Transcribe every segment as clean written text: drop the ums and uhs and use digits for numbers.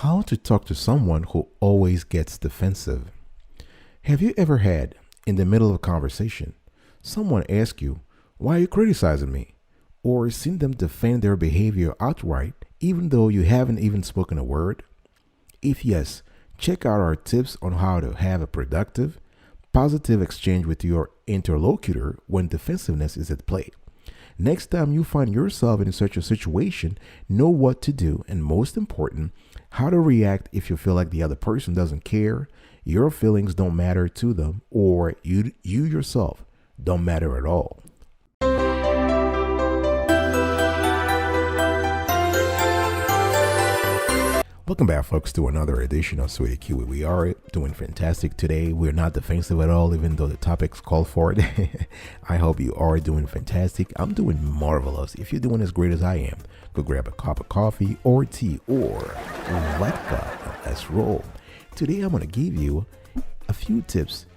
How to talk to someone who always gets defensive. Have you ever had, in the middle of a conversation, someone ask you, "Why are you criticizing me?" Or seen them defend their behavior outright, even though you haven't even spoken a word? If yes, check out our tips on how to have a productive, positive exchange with your interlocutor when defensiveness is at play. Next time you find yourself in such a situation, know what to do, and most important, how to react if you feel like the other person doesn't care, your feelings don't matter to them, or you yourself don't matter at all. Welcome back, folks, to another edition of Sweetie Kiwi. We are doing fantastic today. We're not defensive at all, even though the topics call for it. I hope you are doing fantastic. I'm doing marvelous. If you're doing as great as I am, go grab a cup of coffee or tea or vodka and let's roll. Today, I'm going to give you a few tips,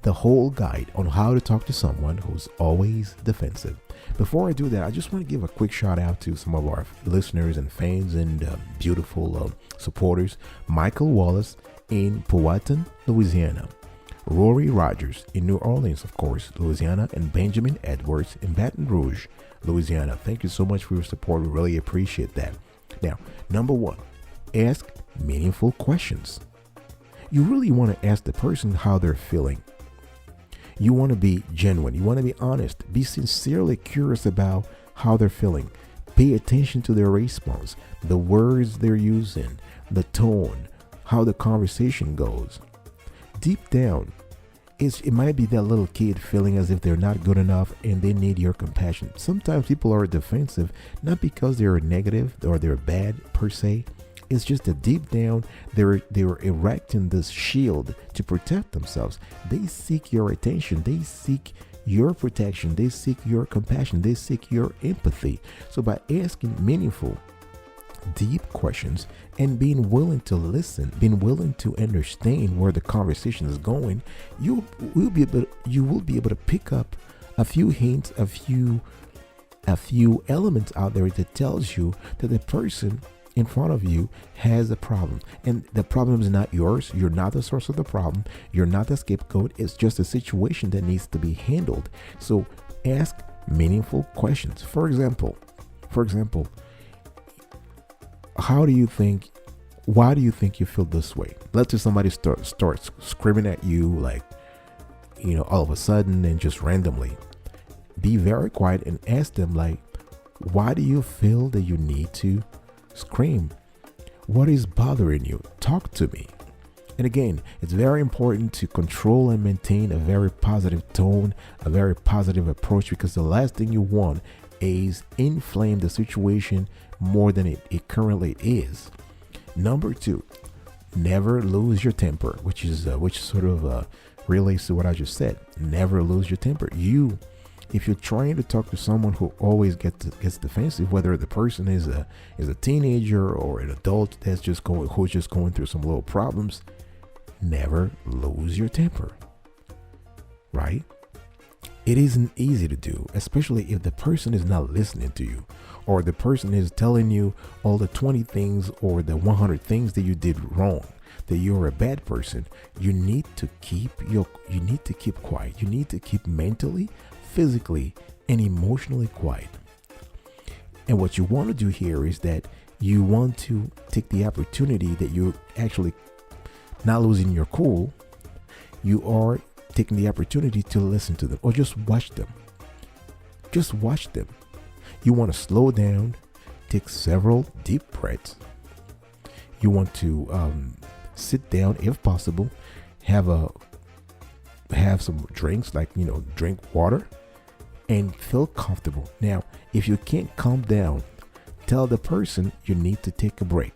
the whole guide on how to talk to someone who's always defensive. Before I do that, I just want to give a quick shout out to some of our listeners and fans and beautiful supporters. Michael Wallace in Powhatan, Louisiana. Rory Rogers in New Orleans, of course, Louisiana. And Benjamin Edwards in Baton Rouge, Louisiana. Thank you so much for your support. We really appreciate that. Now, number one, ask meaningful questions. You really want to ask the person how they're feeling. You want to be genuine. You want to be honest. Be sincerely curious about how they're feeling. Pay attention to their response, the words they're using, the tone, how the conversation goes. Deep down, it might be that little kid feeling as if they're not good enough and they need your compassion. Sometimes people are defensive, not because they're negative or they're bad per se. It's just that deep down, they were erecting this shield to protect themselves. They seek your attention. They seek your protection. They seek your compassion. They seek your empathy. So by asking meaningful, deep questions and being willing to listen, being willing to understand where the conversation is going, you will be able to pick up a few hints, a few elements out there that tells you that the person in front of you has a problem, and the problem is not yours. You're not the source of the problem. You're not the scapegoat. It's just a situation that needs to be handled. So ask meaningful questions. For example, why do you think you feel this way? Let's say somebody starts screaming at you, like, all of a sudden and just randomly. Be very quiet and ask them, like, why do you feel that you need to scream? What is bothering you? Talk to me. And again, it's very important to control and maintain a very positive tone, a very positive approach, because the last thing you want is inflame the situation more than it currently is. Number two, never lose your temper, which sort of relates to what I just said. Never lose your temper. If you're trying to talk to someone who always gets defensive, whether the person is a teenager or an adult who's just going through some little problems, never lose your temper. Right? It isn't easy to do, especially if the person is not listening to you, or the person is telling you all the 20 things or the 100 things that you did wrong, that you're a bad person. You need to keep quiet. You need to keep mentally, physically, and emotionally quiet. And what you want to do here is that you want to take the opportunity that you're actually not losing your cool. You are taking the opportunity to listen to them or just watch them. Just watch them. You want to slow down, take several deep breaths. You want to sit down if possible, have some drinks, like, drink water, and feel comfortable. Now, if you can't calm down, tell the person you need to take a break.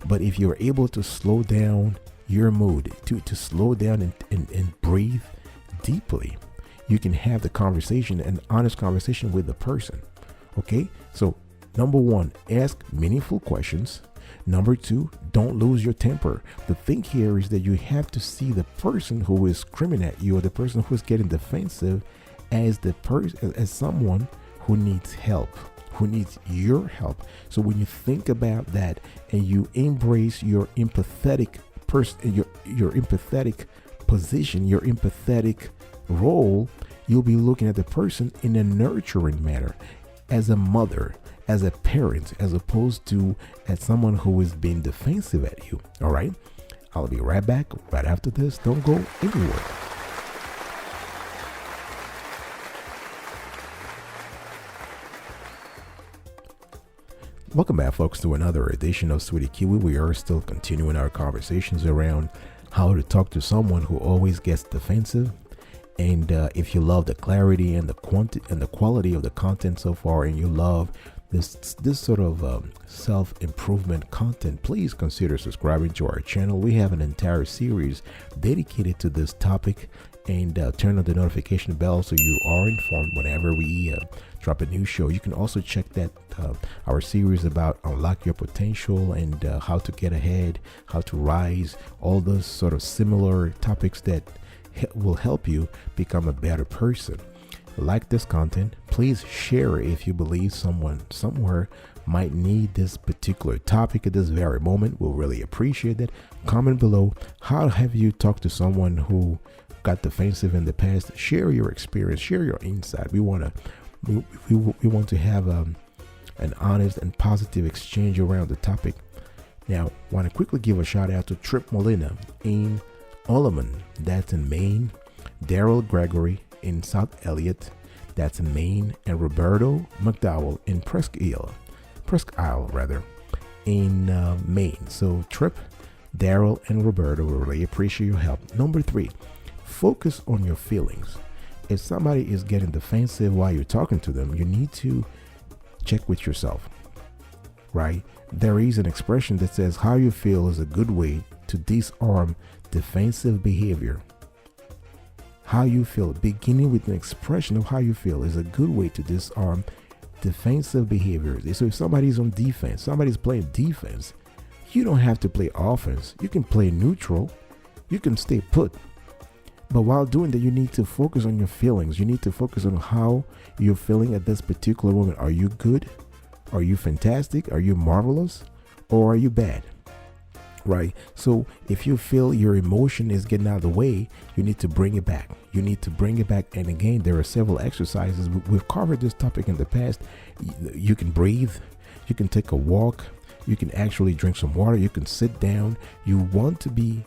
But if you're able to slow down your mood, to slow down and breathe deeply, you can have the conversation, an honest conversation with the person. Okay? So, number one, ask meaningful questions. Number two, don't lose your temper. The thing here is that you have to see the person who is screaming at you, or the person who is getting defensive, as someone who needs help, who needs your help. So when you think about that and you embrace your empathetic person, your empathetic position, your empathetic role, you'll be looking at the person in a nurturing manner, as a mother, as a parent, as opposed to as someone who is being defensive at you. All right, I'll be right back right after this. Don't go anywhere. Welcome back, folks, to another edition of Sweetie Kiwi. We are still continuing our conversations around how to talk to someone who always gets defensive. And if you love the clarity and the quality of the content so far, and you love this sort of self-improvement content, please consider subscribing to our channel. We have an entire series dedicated to this topic, and turn on the notification bell so you are informed whenever we drop a new show. You can also check that our series about unlock your potential and how to get ahead, how to rise, all those sort of similar topics that will help you become a better person. Like this content, please share it if you believe someone somewhere might need this particular topic at this very moment. We'll really appreciate that. Comment below, how have you talked to someone who got defensive in the past? Share your experience, share your insight. We want to have an honest and positive exchange around the topic. Now, want to quickly give a shout out to Trip Molina in Oleman, that's in Maine, Daryl Gregory in South Elliott, that's in Maine, and Roberto McDowell in Presque Isle in Maine. So Trip, Daryl, and Roberto, we really appreciate your help. Number 3, focus on your feelings. If somebody is getting defensive while you're talking to them, you need to check with yourself, right? There is an expression that says how you feel is a good way to disarm defensive behavior. How you feel, beginning with an expression of how you feel, is a good way to disarm defensive behavior. So if somebody's on defense, somebody's playing defense, you don't have to play offense. You can play neutral. You can stay put. But while doing that, you need to focus on your feelings. You need to focus on how you're feeling at this particular moment. Are you good? Are you fantastic? Are you marvelous? Or are you bad? Right? So if you feel your emotion is getting out of the way, you need to bring it back. You need to bring it back. And again, there are several exercises. We've covered this topic in the past. You can breathe. You can take a walk. You can actually drink some water. You can sit down. You want to be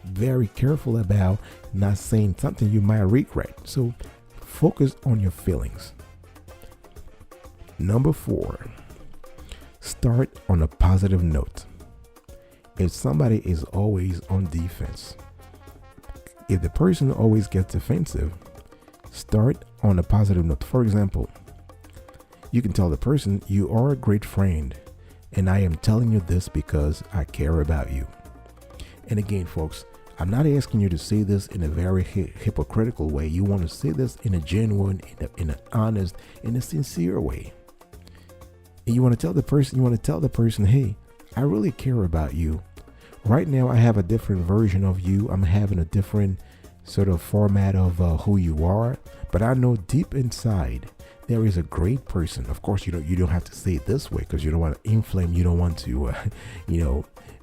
very careful about not saying something you might regret. So focus on your feelings. Number 4, start on a positive note. If somebody is always on defense, if the person always gets defensive, start on a positive note. For example, you can tell the person, you are a great friend, and I am telling you this because I care about you. And again, folks, I'm not asking you to say this in a very hypocritical way. You want to say this in a genuine, in an honest, in a sincere way. And you want to tell the person, hey, I really care about you. Right now, I have a different version of you. I'm having a different sort of format of who you are. But I know deep inside, there is a great person. Of course, you don't have to say it this way because you don't want to inflame. You don't want to,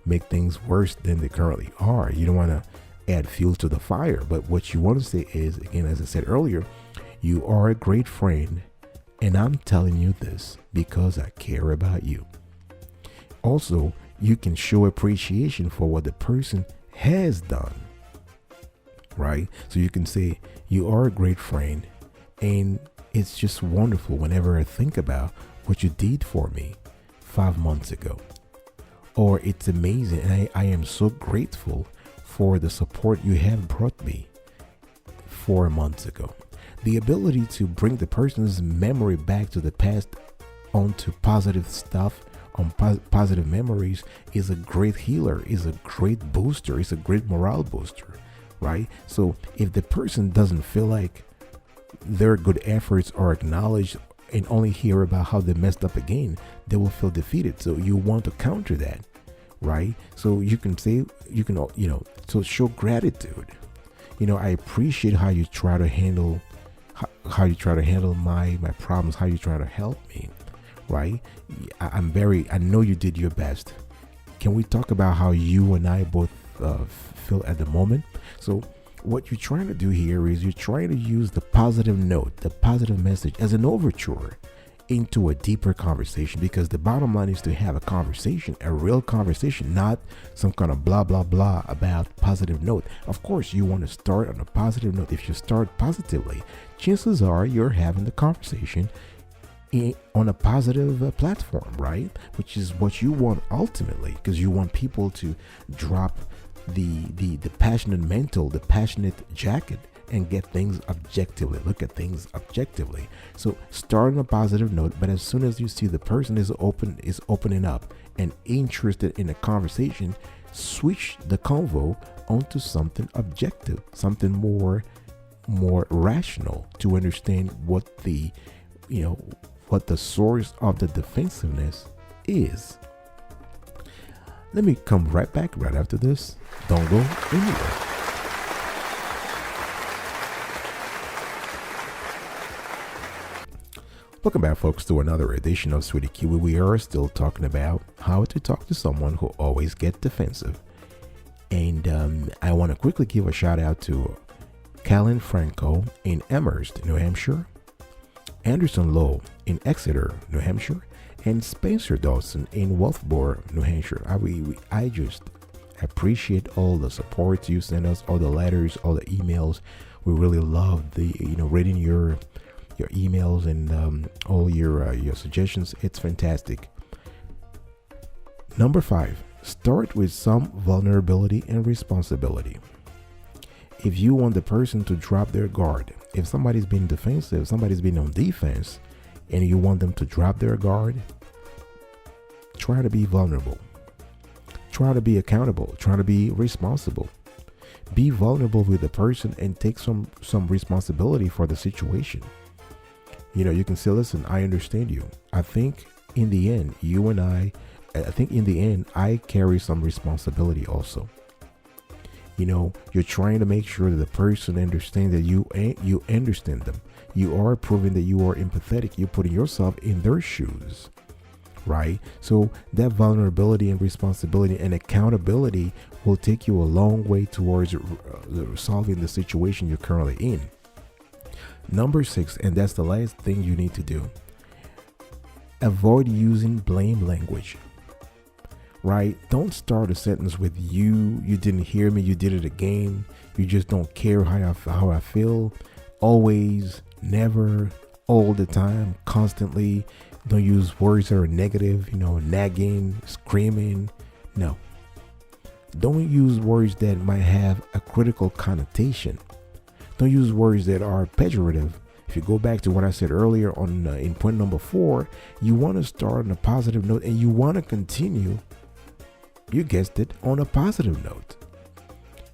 make things worse than they currently are. You don't want to add fuel to the fire. But what you want to say is, again, as I said earlier, you are a great friend, and I'm telling you this because I care about you. Also, you can show appreciation for what the person has done, right? So you can say, you are a great friend, and it's just wonderful whenever I think about what you did for me 5 months ago. Or it's amazing, and I am so grateful for the support you have brought me 4 months ago. The ability to bring the person's memory back to the past onto positive stuff, on positive memories, is a great healer, is a great booster, is a great morale booster, right? So if the person doesn't feel like their good efforts are acknowledged and only hear about how they messed up again, they will feel defeated. So you want to counter that, right? So you can say, so show gratitude. I appreciate how you try to handle my problems, how you try to help me, right? I know you did your best. Can we talk about how you and I both feel at the moment? So what you're trying to do here is you're trying to use the positive note, the positive message as an overture into a deeper conversation, because the bottom line is to have a conversation, a real conversation, not some kind of blah blah blah about positive note. Of course you want to start on a positive note. If you start positively, chances are you're having the conversation on a positive platform, right? Which is what you want ultimately, because you want people to drop the passionate mental, the passionate jacket, and get things objectively, look at things objectively. So start on a positive note, but as soon as you see the person is opening up and interested in a conversation, switch the convo onto something objective, something more rational, to understand what the source of the defensiveness is. Let me come right back right after this. Don't go anywhere. Welcome back, folks, to another edition of Sweetie Kiwi. We are still talking about how to talk to someone who always gets defensive. And I want to quickly give a shout out to Callan Franco in Amherst, New Hampshire, Anderson Lowe in Exeter, New Hampshire, and Spencer Dawson in Wolfboro, New Hampshire. I just appreciate all the support you send us, all the letters, all the emails. We really love reading your emails and all your suggestions. It's fantastic. Number 5, start with some vulnerability and responsibility. If you want the person to drop their guard, if somebody's being defensive, somebody's been on defense, and you want them to drop their guard, try to be vulnerable. Try to be accountable. Try to be responsible. Be vulnerable with the person and take some responsibility for the situation. You can say, listen, I understand you. I think in the end, I carry some responsibility also. You're trying to make sure that the person understands that you understand them. You are proving that you are empathetic. You're putting yourself in their shoes, right? So that vulnerability and responsibility and accountability will take you a long way towards solving the situation you're currently in. Number 6, and that's the last thing you need to do. Avoid using blame language. Right? Don't start a sentence with you didn't hear me, you did it again, you just don't care how I feel. Always, never, all the time, constantly. Don't use words that are negative, nagging, screaming. No. Don't use words that might have a critical connotation. Don't use words that are pejorative. If you go back to what I said earlier on in point number 4, you want to start on a positive note and you want to continue, you guessed it, on a positive note.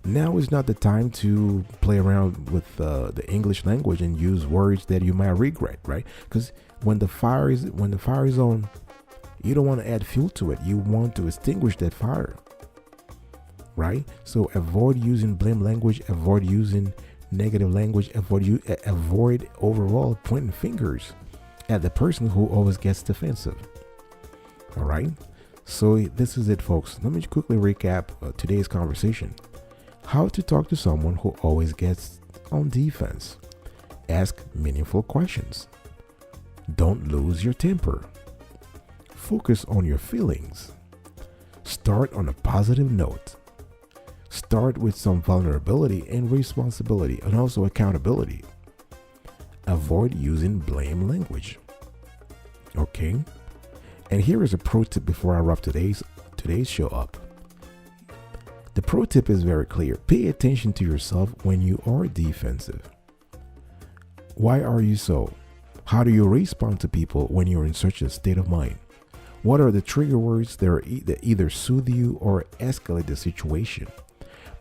Now is not the time to play around with the English language and use words that you might regret, right? Because when the fire is on, you don't want to add fuel to it. You want to extinguish that fire, right? So avoid using blame language, avoid using negative language, avoid overall pointing fingers at the person who always gets defensive. All right. So this is it, folks. Let me quickly recap today's conversation. How to talk to someone who always gets on defense. Ask meaningful questions. Don't lose your temper. Focus on your feelings. Start on a positive note. Start with some vulnerability and responsibility and also accountability. Avoid using blame language. Okay? And here is a pro tip before I wrap today's show up. The pro tip is very clear. Pay attention to yourself when you are defensive. Why are you so? How do you respond to people when you're in such a state of mind? What are the trigger words that either soothe you or escalate the situation?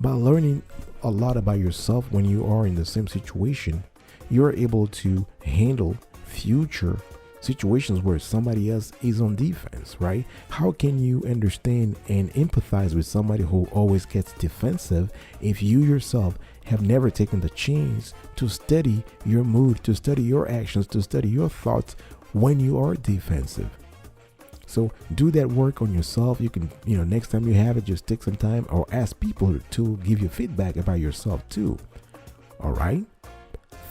By learning a lot about yourself when you are in the same situation, you're able to handle future situations where somebody else is on defense, right? How can you understand and empathize with somebody who always gets defensive if you yourself have never taken the chance to study your mood, to study your actions, to study your thoughts when you are defensive? So do that work on yourself. You can, next time you have it, just take some time or ask people to give you feedback about yourself too. All right.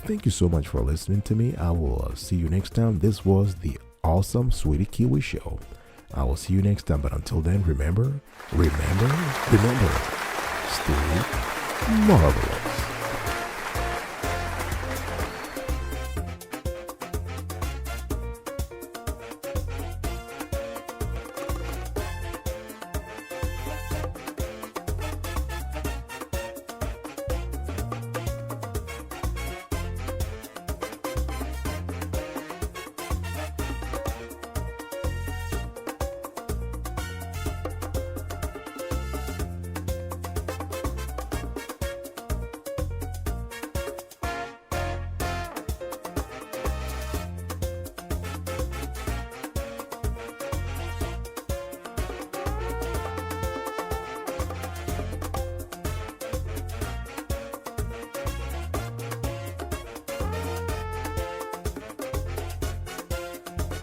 Thank you so much for listening to me. I will see you next time. This was the Awesome Sweetie Kiwi Show. I will see you next time. But until then, remember, stay marvelous.